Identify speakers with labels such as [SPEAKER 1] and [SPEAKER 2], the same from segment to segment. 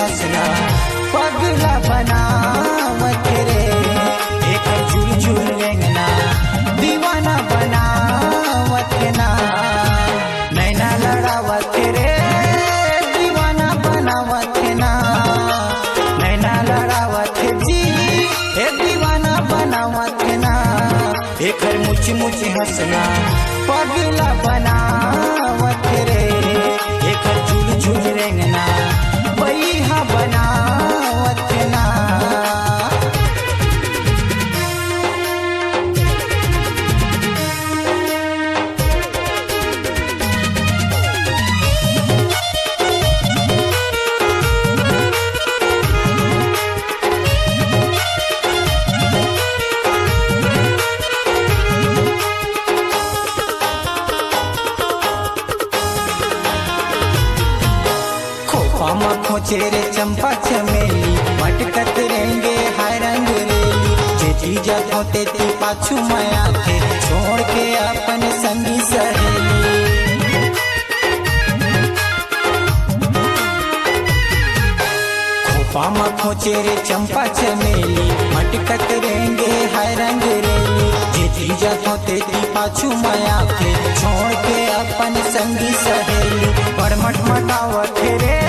[SPEAKER 1] हंसना पगला बनावत रे एक झूल झूल रेंगना दीवाना बनावत ना नैना लड़ावत रे दीवाना बनावत ना नैना लड़ावत जी ए दीवाना बनावत ना एक मुच मुच हंसना पगला बनावत रे एक झूल झूल रेंगना बैहा बनावत ना पामा खोचेरे चंपा चमेली मटकत रेंगे हाय रंग रेली जेठी जब होते ती पाछू माया थे छोड़ के अपन संगी सहेली पामा खोचेरे चंपा चमेली मटकत रेंगे हाय रंग रेली जेठी जब होते ती पाछू माया थे छोड़ के अपन संगी सहेली बड़ मटमटावत रे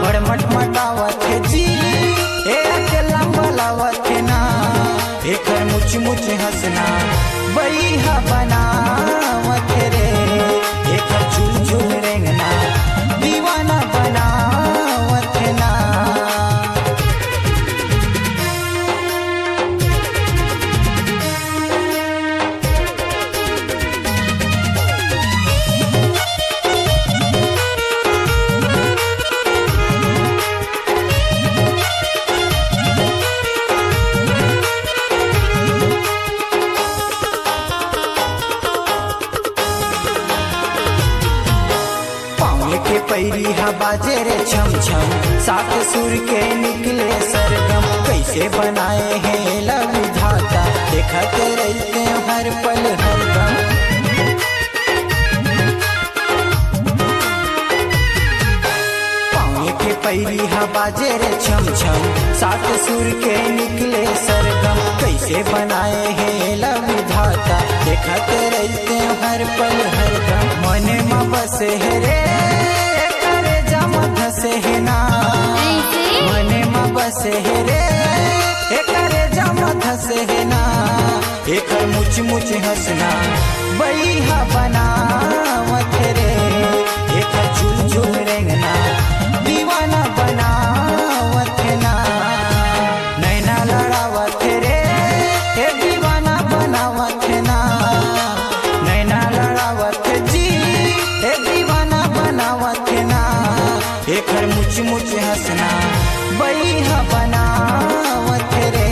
[SPEAKER 1] बड़ मटमटावत जी एक लंबलावत ना एक मुच मुच हंसना बैहा बनावत रे एक झूल झूल रेंगना दीवाना बनावत ना के पैरी हा बाजे रे छम छम सात सुर के निकले सरगम कैसे बनाए हैं लव विधाता देखते रहते हर पल हर दम पाँव के पैरी हा बाजे रे छम छम सात सुर के निकले सरगम कैसे बनाए हैं लव विधाता देखते रहते हर पल हर दम मने में बसे है रे से ना मने में बसे है रे एकरे जमा धसे है ना एक मुच मुच हंसना बैहा बनावत रे एक झूल झूल रेंगना दीवाना बनावत ना नैना लड़ावत रे ए दीवाना बनावत ना नैना लड़ावत जी ए दीवाना बनावत ना एक मुच मुच हंसना बैहा बनावत रे